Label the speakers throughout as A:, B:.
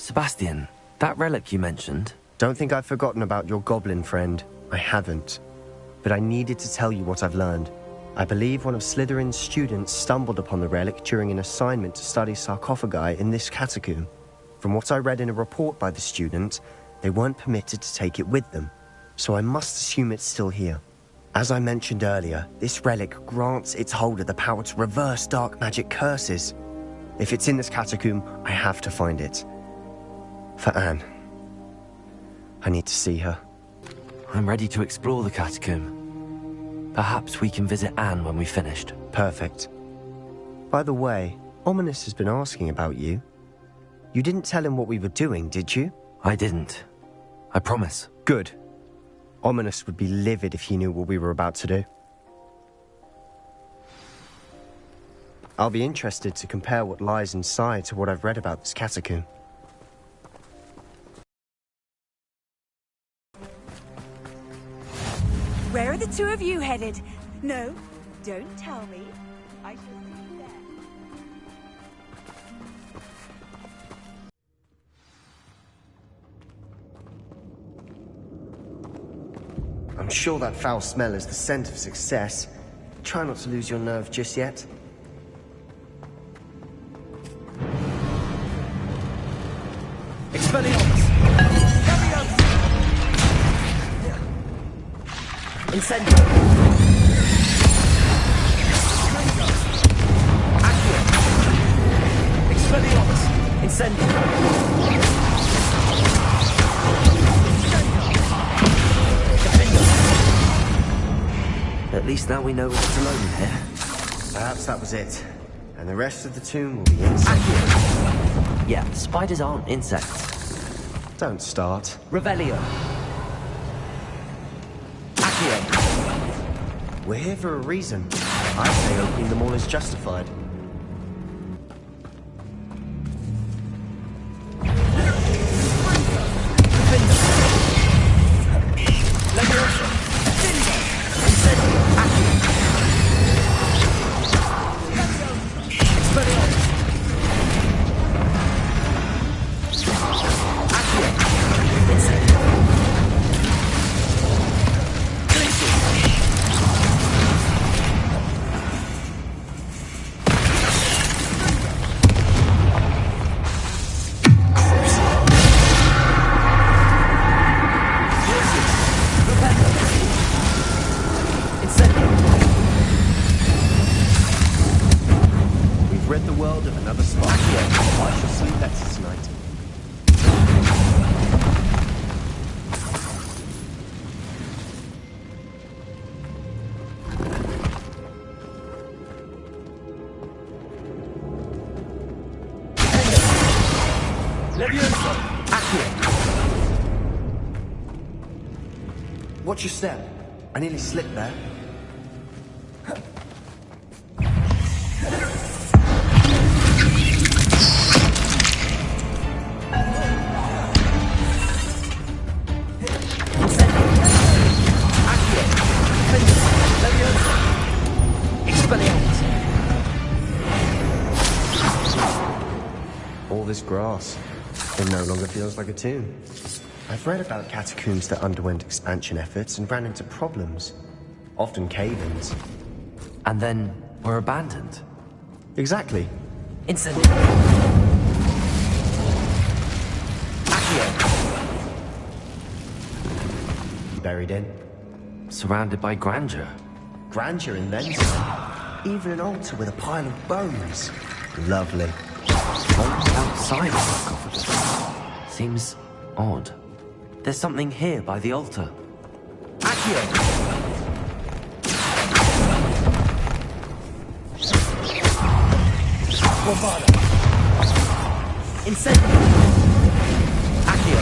A: Sebastian, that relic you mentioned...
B: Don't think I've forgotten about your goblin friend. I haven't. But I needed to tell you what I've learned. I believe one of Slytherin's students stumbled upon the relic during an assignment to study sarcophagi in this catacomb. From what I read in a report by the student, they weren't permitted to take it with them, so I must assume it's still here. As I mentioned earlier, this relic grants its holder the power to reverse dark magic curses. If it's in this catacomb, I have to find it. For Anne. I need to see her.
A: I'm ready to explore the catacomb. Perhaps we can visit Anne when we've finished.
B: Perfect. By the way, Ominous has been asking about you. You didn't tell him what we were doing, did you?
A: I didn't. I promise.
B: Good. Ominous would be livid if he knew what we were about to do. I'll be interested to compare what lies inside to what I've read about this catacomb.
C: Where are the two of you headed? No, don't tell me. I shall see you there.
B: I'm sure that foul smell is the scent of success. Try not to lose your nerve just yet.
A: Expelliarmus! Incendio! Accio! Expelliarmus! Incendio! At least now we know what's alone here.
B: Perhaps that was it. And the rest of the tomb will be insects.
A: Yeah, spiders aren't insects.
B: Don't start.
A: Revelio. Accio.
B: We're here for a reason. I say opening them all is justified. Watch your step. I nearly slipped there. All this grass, it no longer feels like a tomb. I've read about catacombs that underwent expansion efforts and ran into problems, often cave-ins.
A: And then were abandoned.
B: Exactly.
A: Incendio. Accio.
B: Buried in.
A: Surrounded by grandeur.
B: Grandeur and then some. Even an altar with a pile of bones. Lovely.
A: Bones outside the sarcophagus. Seems odd. There's something here by the altar. Accio! Bombada! Incendio! Accio!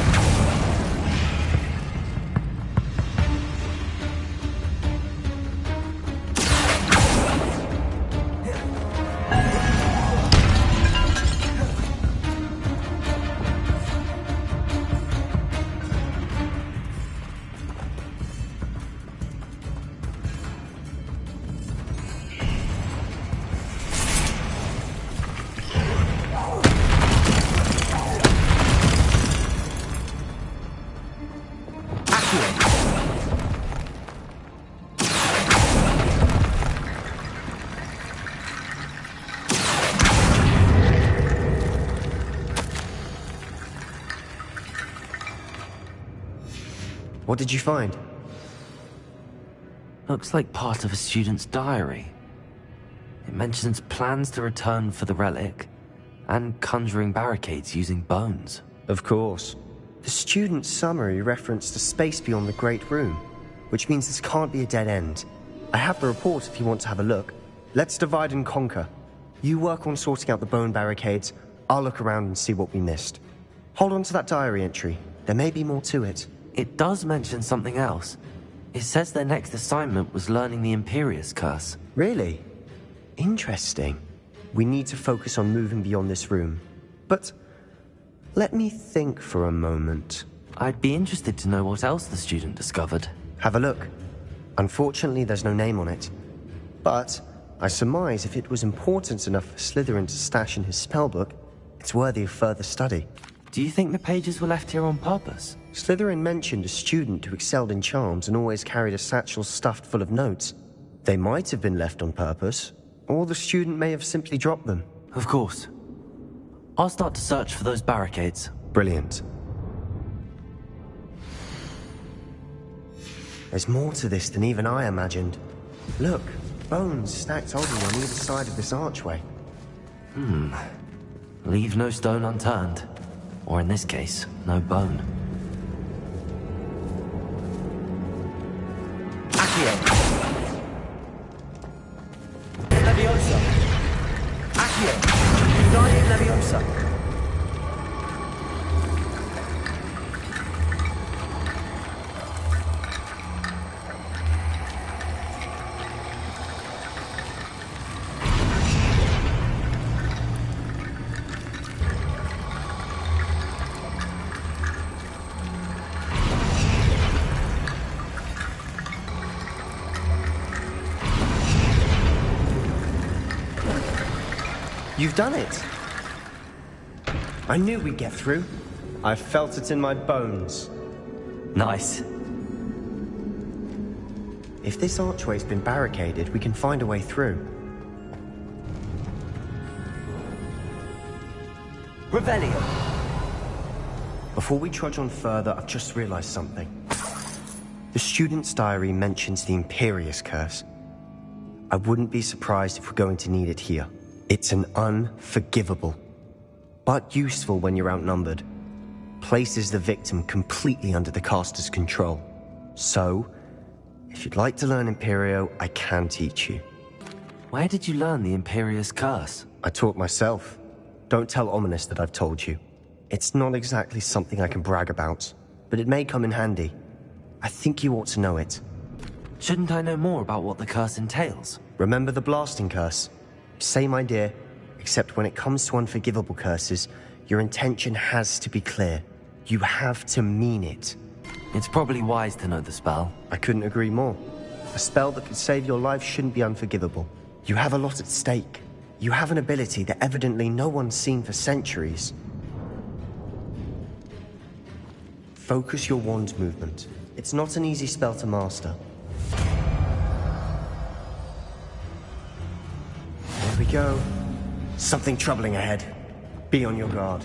B: What did you find?
A: Looks like part of a student's diary. It mentions plans to return for the relic and conjuring barricades using bones.
B: Of course. The student's summary referenced a space beyond the Great Room, which means this can't be a dead end. I have the report if you want to have a look. Let's divide and conquer. You work on sorting out the bone barricades. I'll look around and see what we missed. Hold on to that diary entry. There may be more to it.
A: It does mention something else. It says their next assignment was learning the Imperius curse.
B: Really? Interesting. We need to focus on moving beyond this room. But let me think for a moment.
A: I'd be interested to know what else the student discovered.
B: Have a look. Unfortunately, there's no name on it. But I surmise if it was important enough for Slytherin to stash in his spellbook, it's worthy of further study.
A: Do you think the pages were left here on purpose?
B: Slytherin mentioned a student who excelled in charms and always carried a satchel stuffed full of notes. They might have been left on purpose, or the student may have simply dropped them.
A: Of course. I'll start to search for those barricades.
B: Brilliant. There's more to this than even I imagined. Look, bones stacked oddly on either side of this archway.
A: Leave no stone unturned. Or in this case, no bone. Accio! Leviosa! Accio! Guardian Leviosa!
B: You've done it! I knew we'd get through. I felt it in my bones.
A: Nice.
B: If this archway's been barricaded, we can find a way through.
A: Revelio!
B: Before we trudge on further, I've just realized something. The student's diary mentions the Imperius curse. I wouldn't be surprised if we're going to need it here. It's an unforgivable, but useful when you're outnumbered. Places the victim completely under the caster's control. So, if you'd like to learn Imperio, I can teach you.
A: Where did you learn the Imperius curse?
B: I taught myself. Don't tell Ominous that I've told you. It's not exactly something I can brag about, but it may come in handy. I think you ought to know it.
A: Shouldn't I know more about what the curse entails?
B: Remember the blasting curse? Same idea, except when it comes to unforgivable curses, your intention has to be clear. You have to mean it.
A: It's probably wise to know the spell.
B: I couldn't agree more. A spell that could save your life shouldn't be unforgivable. You have a lot at stake. You have an ability that evidently no one's seen for centuries. Focus your wand movement. It's not an easy spell to master. There we go. Something troubling ahead. Be on your guard.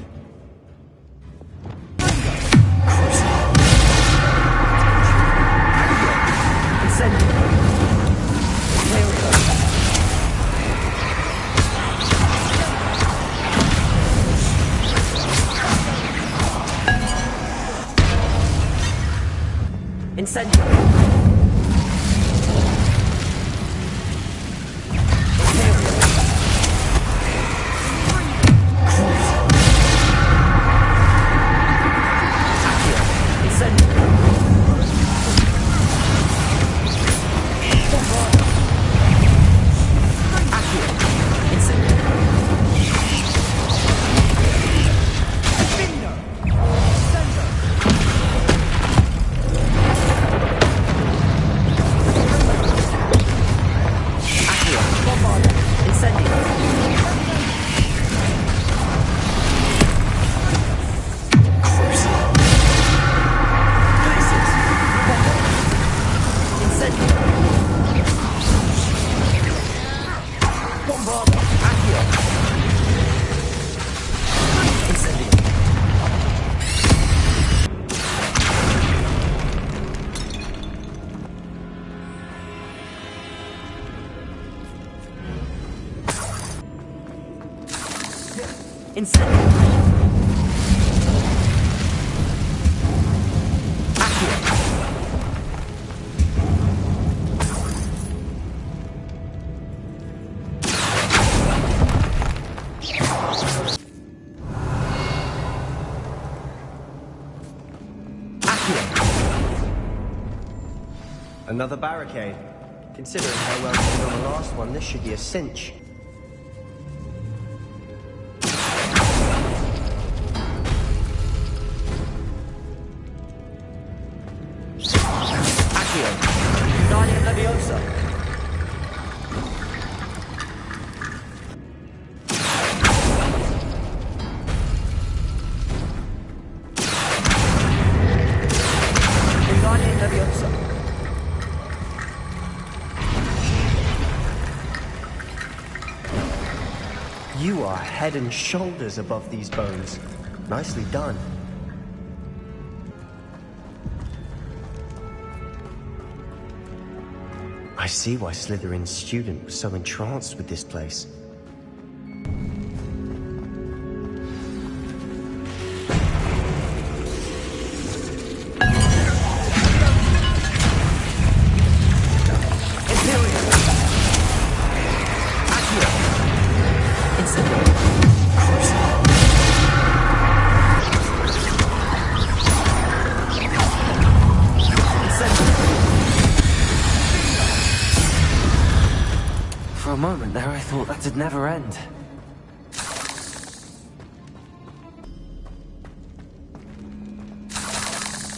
A: Incendio! Incendio!
B: Another barricade. Considering how well we did on the last one, this should be a cinch. You are head and shoulders above these bones. Nicely done. I see why Slytherin's student was so entranced with this place.
A: For a moment there, I thought that'd never end.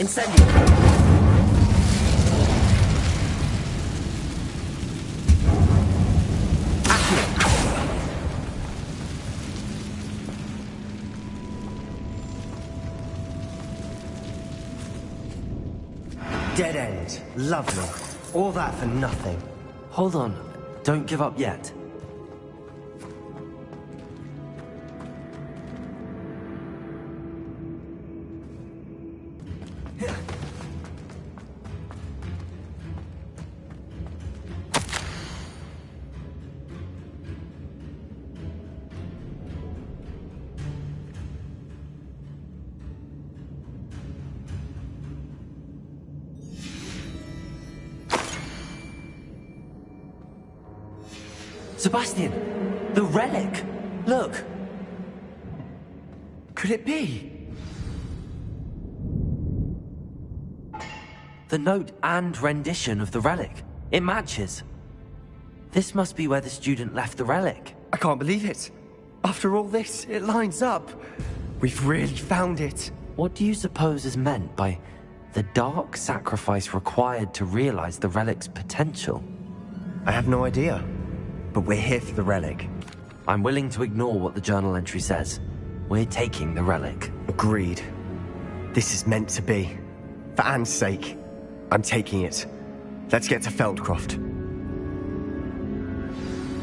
A: Incendio!
B: Dead end. Lovely. All that for nothing.
A: Hold on. Don't give up yet. Sebastian! The relic! Look! Could it be? The note and rendition of the relic. It matches. This must be where the student left the relic.
B: I can't believe it. After all this, it lines up. We've really found it.
A: What do you suppose is meant by the dark sacrifice required to realize the relic's potential?
B: I have no idea. But we're here for the relic.
A: I'm willing to ignore what the journal entry says. We're taking the relic.
B: Agreed. This is meant to be. For Anne's sake, I'm taking it. Let's get to Feldcroft.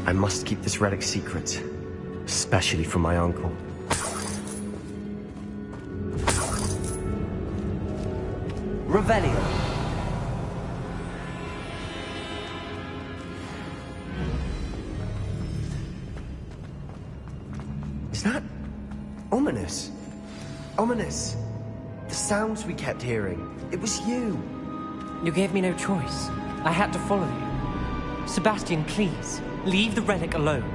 B: I must keep this relic secret, especially from my uncle.
A: Revelio.
B: Is that ominous? Ominous. The sounds we kept hearing. It was you.
D: You gave me no choice. I had to follow you. Sebastian, please, leave the relic alone.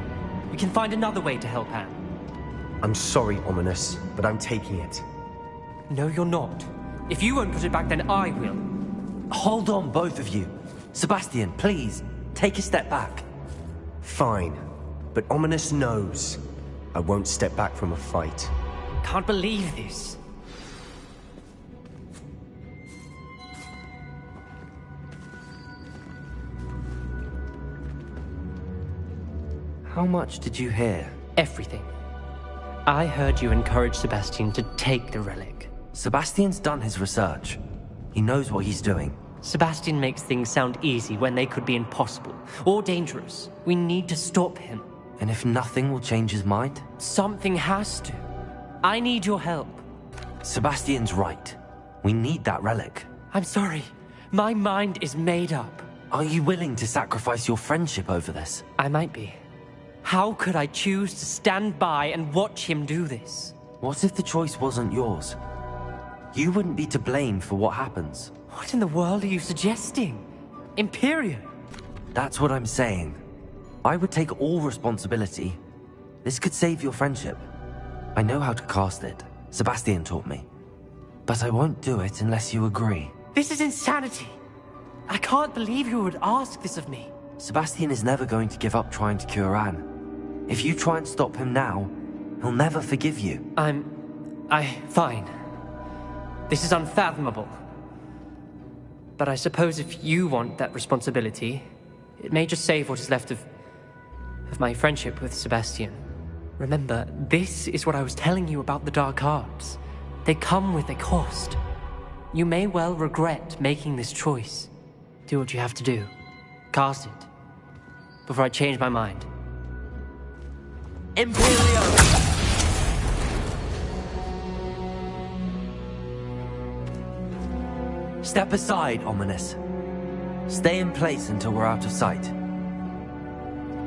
D: We can find another way to help Anne.
B: I'm sorry, Ominous, but I'm taking it.
D: No, you're not. If you won't put it back, then I will.
A: Hold on, both of you. Sebastian, please, take a step back.
B: Fine, but Ominous knows. I won't step back from a fight.
D: Can't believe this.
A: How much did you hear?
D: Everything. I heard you encourage Sebastian to take the relic.
A: Sebastian's done his research. He knows what he's doing.
D: Sebastian makes things sound easy when they could be impossible or dangerous. We need to stop him.
A: And if nothing will change his mind?
D: Something has to. I need your help.
A: Sebastian's right. We need that relic.
D: I'm sorry. My mind is made up.
A: Are you willing to sacrifice your friendship over this?
D: I might be. How could I choose to stand by and watch him do this?
A: What if the choice wasn't yours? You wouldn't be to blame for what happens.
D: What in the world are you suggesting? Imperius?
A: That's what I'm saying. I would take all responsibility. This could save your friendship. I know how to cast it. Sebastian taught me. But I won't do it unless you agree.
D: This is insanity. I can't believe you would ask this of me.
A: Sebastian is never going to give up trying to cure Anne. If you try and stop him now, he'll never forgive you.
D: Fine. This is unfathomable. But I suppose if you want that responsibility, it may just save what is left of my friendship with Sebastian. Remember, this is what I was telling you about the dark arts. They come with a cost. You may well regret making this choice. Do what you have to do. Cast it. Before I change my mind.
A: Imperius! Step aside, Ominous. Stay in place until we're out of sight.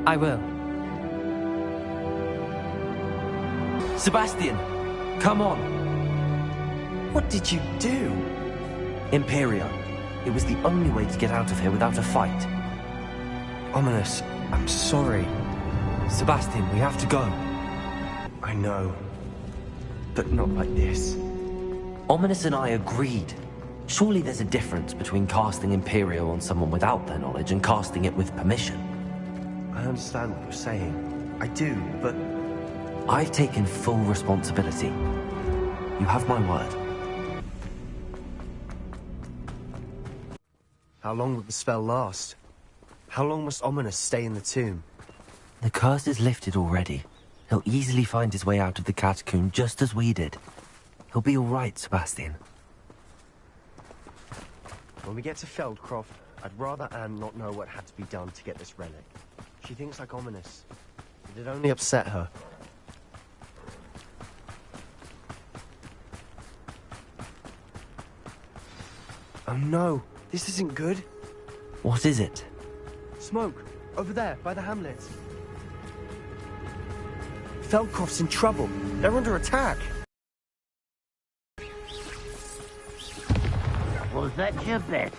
D: I will.
A: Sebastian, come on.
B: What did you do?
A: Imperio. It was the only way to get out of here without a fight.
B: Ominous, I'm sorry.
A: Sebastian, we have to go.
B: I know. But not like this.
A: Ominous and I agreed. Surely there's a difference between casting Imperio on someone without their knowledge and casting it with permission.
B: I understand what you're saying. I do, but...
A: I've taken full responsibility. You have my word.
B: How long will the spell last? How long must Ominous stay in the tomb?
A: The curse is lifted already. He'll easily find his way out of the catacomb just as we did. He'll be all right, Sebastian.
B: When we get to Feldcroft, I'd rather Anne not know what had to be done to get this relic. She thinks like Ominous. It'd only upset her. Oh no, this isn't good.
A: What is it?
B: Smoke, over there, by the hamlet. Feldcroft's in trouble. They're under attack.
E: Was that your best?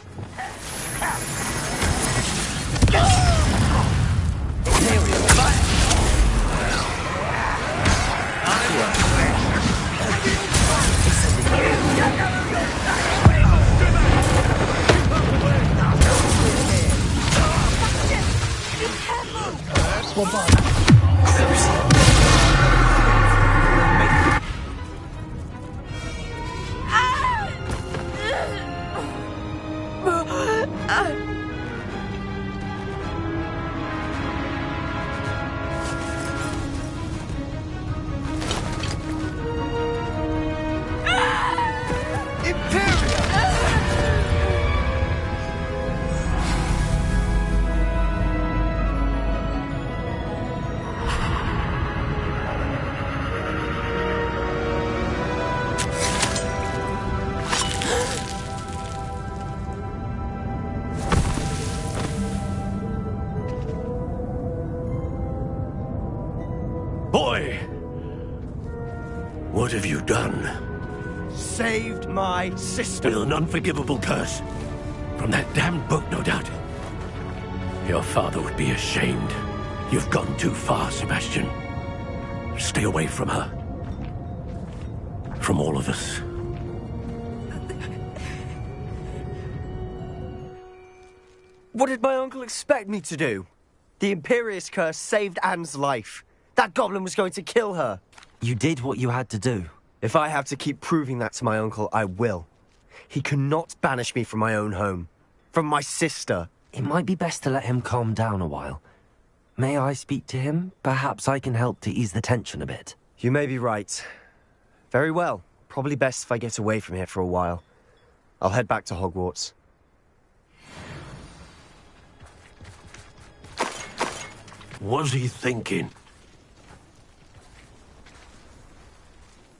F: Boy! What have you done?
B: Saved my sister.
F: With an unforgivable curse. From that damned book, no doubt. Your father would be ashamed. You've gone too far, Sebastian. Stay away from her. From all of us.
B: What did my uncle expect me to do? The Imperius curse saved Anne's life. That goblin was going to kill her.
A: You did what you had to do.
B: If I have to keep proving that to my uncle, I will. He cannot banish me from my own home. From my sister.
A: It might be best to let him calm down a while. May I speak to him? Perhaps I can help to ease the tension a bit.
B: You may be right. Very well. Probably best if I get away from here for a while. I'll head back to Hogwarts.
F: What's he thinking?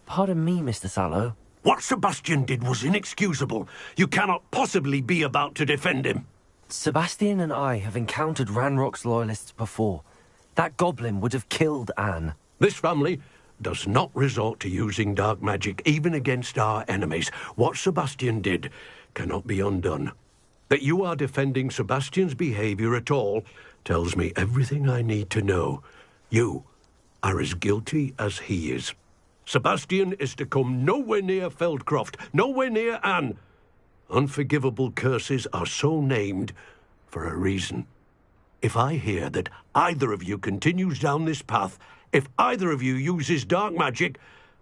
A: Pardon me, Mr. Sallow.
F: What Sebastian did was inexcusable. You cannot possibly be about to defend him.
A: Sebastian and I have encountered Ranrock's loyalists before. That goblin would have killed Anne.
F: This family does not resort to using dark magic, even against our enemies. What Sebastian did cannot be undone. That you are defending Sebastian's behavior at all tells me everything I need to know. You are as guilty as he is. Sebastian is to come nowhere near Feldcroft, nowhere near Anne. Unforgivable curses are so named for a reason. If I hear that either of you continues down this path, if either of you uses dark magic,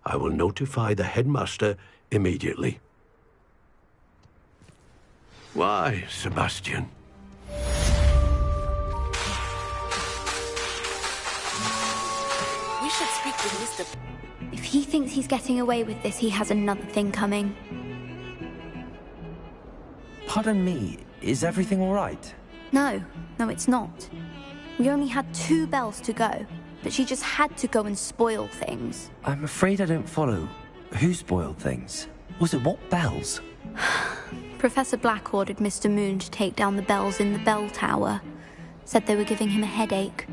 F: I will notify the headmaster immediately. Why, Sebastian?
E: We should speak with Mr.
G: If he thinks he's getting away with this, he has another thing coming.
A: Pardon me, is everything all right?
G: No, it's not. We only had 2 bells to go, but she just had to go and spoil things.
A: I'm afraid I don't follow. Who spoiled things? Was it what bells?
G: Professor Black ordered Mr. Moon to take down the bells in the bell tower. Said they were giving him a headache.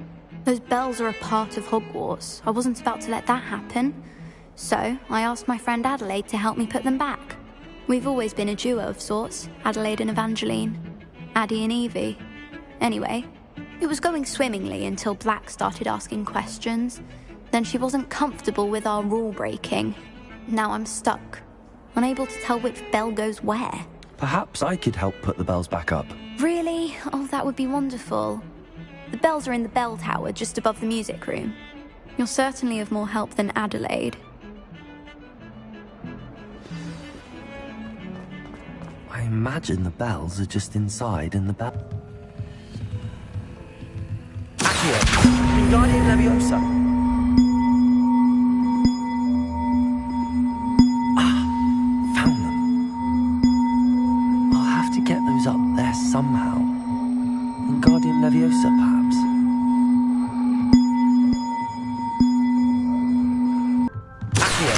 G: Those bells are a part of Hogwarts. I wasn't about to let that happen. So, I asked my friend Adelaide to help me put them back. We've always been a duo of sorts, Adelaide and Evangeline. Addie and Evie. Anyway, it was going swimmingly until Black started asking questions. Then she wasn't comfortable with our rule breaking. Now I'm stuck, unable to tell which bell goes where.
A: Perhaps I could help put the bells back up.
G: Really? Oh, that would be wonderful. The bells are in the bell tower just above the music room. You're certainly of more help than Adelaide.
A: I imagine the bells are just inside in the bell. Accio! Wingardium Leviosa! Found them. I'll have to get those up there somehow. Wingardium Leviosa, perhaps? Accio!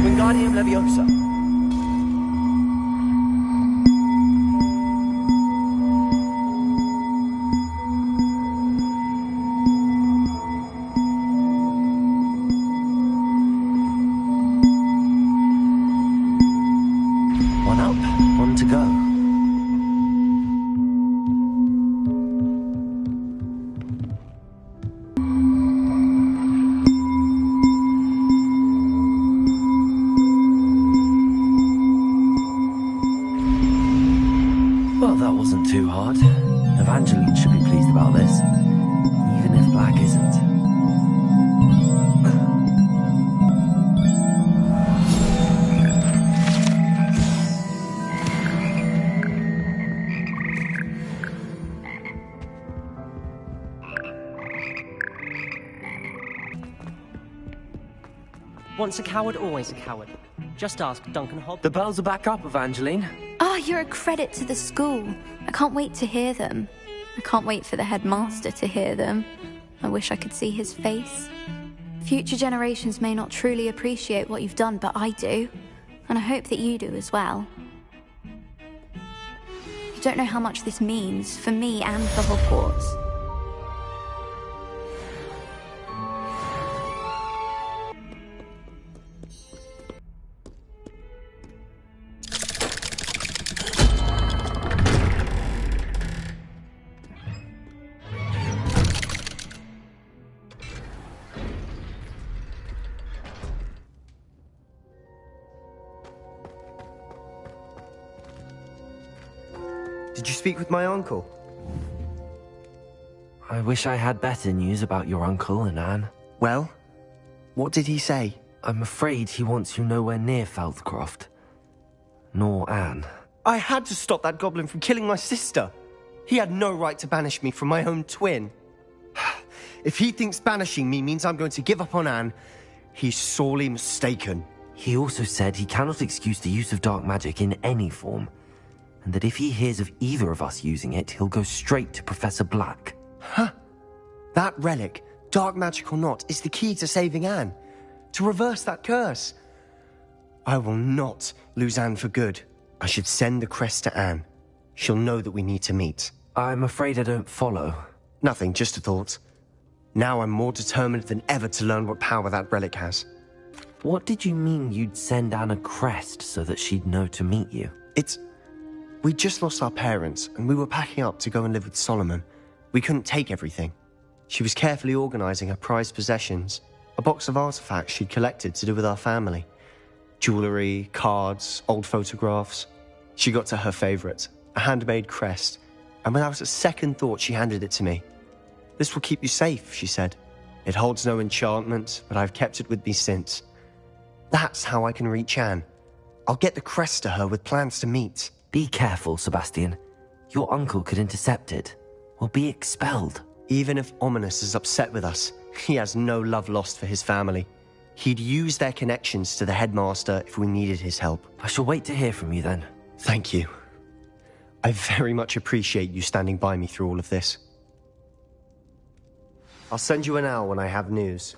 A: Wingardium Leviosa! Well, that wasn't too hard. Evangeline should be pleased about this, even if Black isn't.
H: Once a coward, always a coward. Just ask Duncan Hobb.
A: The bells are back up, Evangeline.
G: Oh, you're a credit to the school. I can't wait to hear them. I can't wait for the headmaster to hear them. I wish I could see his face. Future generations may not truly appreciate what you've done, but I do. And I hope that you do as well. You don't know how much this means for me and for Hogwarts.
B: Did you speak with my uncle?
A: I wish I had better news about your uncle and Anne.
B: Well, what did he say?
A: I'm afraid he wants you nowhere near Feldcroft. Nor Anne.
B: I had to stop that goblin from killing my sister. He had no right to banish me from my own twin. If he thinks banishing me means I'm going to give up on Anne, he's sorely mistaken.
A: He also said he cannot excuse the use of dark magic in any form, and that if he hears of either of us using it, he'll go straight to Professor Black.
B: Huh. That relic, dark magic or not, is the key to saving Anne. To reverse that curse. I will not lose Anne for good. I should send the crest to Anne. She'll know that we need to meet.
A: I'm afraid I don't follow.
B: Nothing, just a thought. Now I'm more determined than ever to learn what power that relic has.
A: What did you mean you'd send Anna Crest so that she'd know to meet you?
B: We just lost our parents, and we were packing up to go and live with Solomon. We couldn't take everything. She was carefully organizing her prized possessions, a box of artifacts she'd collected to do with our family. Jewelry, cards, old photographs. She got to her favorite, a handmade crest, and without a second thought she handed it to me. "This will keep you safe," she said. "It holds no enchantment, but I've kept it with me since. That's how I can reach Anne. I'll get the crest to her with plans to meet."
A: Be careful, Sebastian. Your uncle could intercept it. We'll be expelled.
B: Even if Ominous is upset with us, he has no love lost for his family. He'd use their connections to the headmaster if we needed his help.
A: I shall wait to hear from you then.
B: Thank you. I very much appreciate you standing by me through all of this. I'll send you an owl when I have news.